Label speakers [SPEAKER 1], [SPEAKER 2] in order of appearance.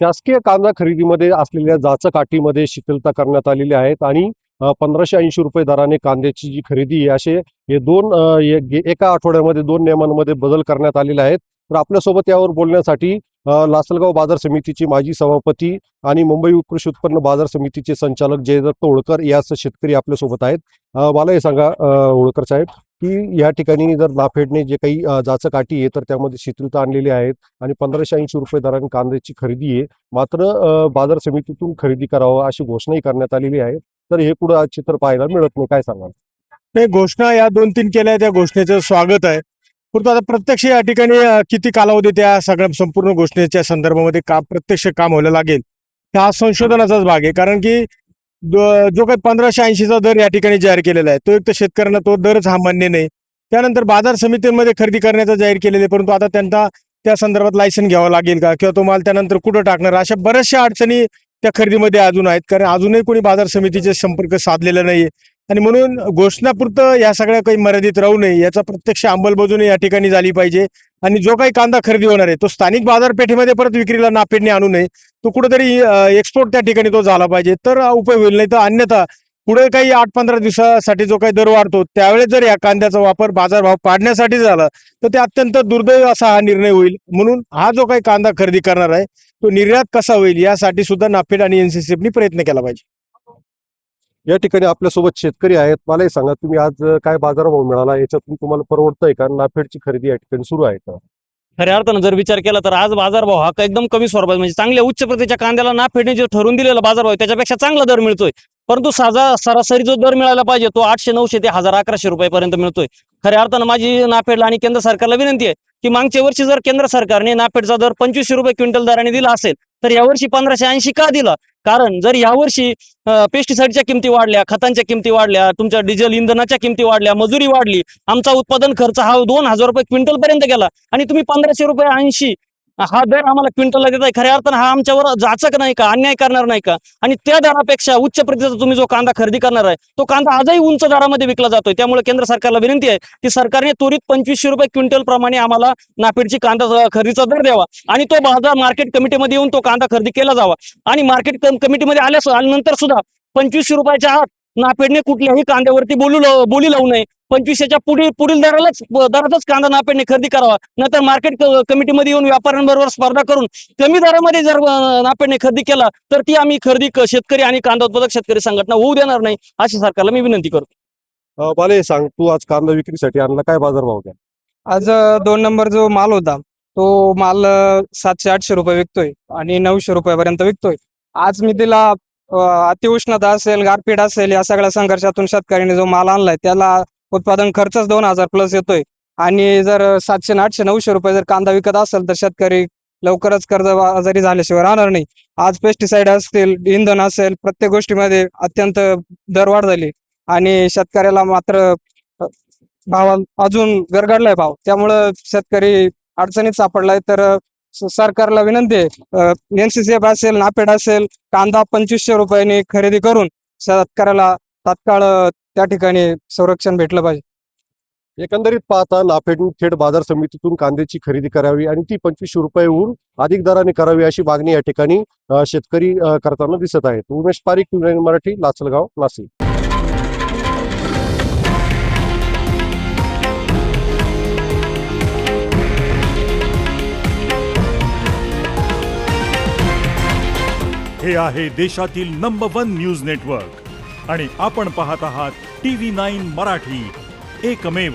[SPEAKER 1] शासकीय कांदा खरेदीमध्ये असलेल्या जाचक अटीमध्ये शिथिलता करण्यात आलेली आहेत आणि 1580 रुपये दराने कांद्याची जी खरेदी आहे असे हे एका आठवड्यामध्ये 2 नियमांमध्ये बदल करण्यात आलेले आहेत. तर आपल्यासोबत यावर बोलण्यासाठी लासलगाव बाजार समितीची माजी सभापती आणि मुंबई कृषी उत्पन्न बाजार समितीचे संचालक जयदत्त होळकर याच शेतकरी आपल्यासोबत आहेत. मला हे सांगा होळकर साहेब, की या ठिकाणी जर नाफेडने जे काही जाचक अटी आहे तर त्यामध्ये शिथिलता आणलेली आहेत आणि 1580 रुपये दराने कांद्याची खरेदी आहे. मात्र बाजार समितीतून खरेदी करावं अशी घोषणाही करण्यात आलेली आहे. तर हे पुढे आज चित्र पाहायला मिळत नाही, काय सांगाल?
[SPEAKER 2] नाही, घोषणा या 2-3 केल्या, त्या घोषणेचं स्वागत आहे. परंतु आता प्रत्यक्ष या ठिकाणी किती कालावधी त्या सगळ्या संपूर्ण घोषणेच्या संदर्भामध्ये प्रत्यक्ष काम व्हायला लागेल, हा संशोधनाचाच भाग आहे. कारण की जो काही 1580चा दर या ठिकाणी जाहीर केलेला आहे, तो एक तर शेतकऱ्यांना तो दरच हा मान्य नाही. त्यानंतर बाजार समितीमध्ये खरेदी करण्याचा जाहीर केलेले, परंतु आता त्यांना त्या संदर्भात लायसन घ्यावं लागेल का, किंवा तो माल त्यानंतर कुठं टाकणार, अशा बऱ्याचशा अडचणी त्या खरेदीमध्ये अजून आहेत. कारण अजूनही कोणी बाजार समितीचे संपर्क साधलेला नाही. आणि म्हणून घोषणापुरतं या सगळ्या काही मर्यादित राहू नये, याचा प्रत्यक्ष अंमलबजावणी या ठिकाणी झाली पाहिजे. आणि जो काही कांदा खरेदी होणार आहे तो स्थानिक बाजारपेठेमध्ये परत विक्रीला नाफेडने आणू नये, तो कुठेतरी एक्सपोर्ट त्या ठिकाणी तो झाला पाहिजे, तर उपयोग होईल. नाही तर अन्यथा पुढे काही 8-15 दिवसासाठी जो काही दर वाढतो त्यावेळेस जर या कांद्याचा वापर बाजारभाव पाडण्यासाठी झाला तर ते अत्यंत दुर्दैव असा हा निर्णय होईल. म्हणून हा जो काही कांदा खरेदी करणार आहे तो निर्यात कसा होईल यासाठी सुद्धा नाफेड आणि एनसीसीएफनी प्रयत्न केला पाहिजे.
[SPEAKER 1] या ठिकाणी आपल्यासोबत शेतकरी आहेत. मलाही सांगा, तुम्ही आज काय बाजारभाव मिळाला, याच्यातून तुम्हाला परवडतंय का? नाफेडची खरेदी या ठिकाणी सुरू आहे का?
[SPEAKER 3] खऱ्या अर्थानं जर विचार केला तर आज बाजारभाव हा एकदम कमी स्वरूपात, म्हणजे चांगल्या उच्च प्रतीच्या कांद्याला नाफेडने जे ठरवून दिलेला बाजारभाव आहे त्याच्यापेक्षा चांगला दर मिळतोय. परंतु सरासरी जो दर मिळायला पाहिजे तो 800-900 ते 1000-1100 रुपयापर्यंत मिळतोय. खऱ्या अर्थानं माझी नाफेडला आणि केंद्र सरकारला विनंती आहे की मागच्या वर्षी जर केंद्र सरकारने नाफेडचा दर 2500 रुपये क्विंटल दराने दिला असेल तर यावर्षी 1580 का दिला? कारण जर यावर्षी पेस्टिसाइडच्या किमती वाढल्या, खतांच्या किमती वाढल्या, तुमच्या डिझेल इंधनाच्या किमती वाढल्या, मजुरी वाढली, आमचा उत्पादन खर्च हा 2000 रुपये क्विंटल पर्यंत गेला आणि तुम्ही 1500 रुपये 80 हा दर आम्हाला क्विंटलला देताय, खऱ्या अर्थानं हा आमच्यावर जाचक नाही का, अन्याय करणार नाही का? आणि त्या दरापेक्षा उच्च प्रतीचा तुम्ही जो कांदा खरेदी करणार आहे तो कांदा आजही उंच दरामध्ये विकला जातोय. त्यामुळे केंद्र सरकारला विनंती आहे की सरकारने त्वरित 2500 रुपये क्विंटल प्रमाणे आम्हाला नाफेडची कांदा खरेदीचा दर द्यावा आणि तो बाजार मार्केट कमिटीमध्ये येऊन तो कांदा खरेदी केला जावा. आणि मार्केट कमिटीमध्ये आल्यानंतर सुद्धा 2500 रुपयाच्या आत नाफेडने कुठल्याही कांद्यावरती बोली लावू नये. 2500च्या पुढील दरातच कांदा नाफेडने खरेदी करावा. नंतर मार्केट कमिटीमध्ये येऊन व्यापाऱ्यांबरोबर स्पर्धा करून कमी दरामध्ये जर नाफेडने खरेदी केला तर ती आम्ही खरेदी शेतकरी आणि कांदा उत्पादक शेतकरी संघटना होऊ देणार नाही, अशी सरकारला मी विनंती करतो.
[SPEAKER 1] मला हे सांग, तू आज कांदा विक्रीसाठी आणला, काय बाजारभाव द्या?
[SPEAKER 4] आज 2 नंबर जो माल होता तो माल 700-800 रुपये विकतोय आणि 900 रुपयापर्यंत विकतोय. आज मी तिला अतिउष्णता असेल, गारपीट असेल, या सगळ्या संघर्षातून शेतकऱ्याने जो माल आणलाय त्याला उत्पादन खर्चच 2000 प्लस येतोय. आणि जर 700, 800, 900 रुपये जर कांदा विकत असेल तर शेतकरी लवकरच कर्जबाजारी झाल्याशिवाय राहणार नाही. आज पेस्टिसाइड असतील, इंधन असेल, प्रत्येक गोष्टीमध्ये अत्यंत दरवाढ झाली आणि शेतकऱ्याला मात्र भाव अजून गरगडलाय भाव, त्यामुळं शेतकरी अडचणीत सापडलाय. तर सरकारला विनंती आहे, एनसीसीएफ असेल, नाफेड असेल, कांदा 2500 रुपयांनी खरेदी करून शेतकऱ्याला तात्काळ त्या ठिकाणी संरक्षण भेटलं पाहिजे.
[SPEAKER 1] एकंदरीत पाहता नाफेडने थेट बाजार समितीतून कांद्याची खरेदी करावी आणि ती 2500 रुपयेहून अधिक दराने करावी अशी मागणी या ठिकाणी शेतकरी करताना दिसत आहेत. उमेश पारीख, मराठी, लासलगाव, नाशिक.
[SPEAKER 5] हे आहे देशातील नंबर 1 न्यूज नेटवर्क आणि आपण पाहत आहात TV9 मराठी, एकमेव.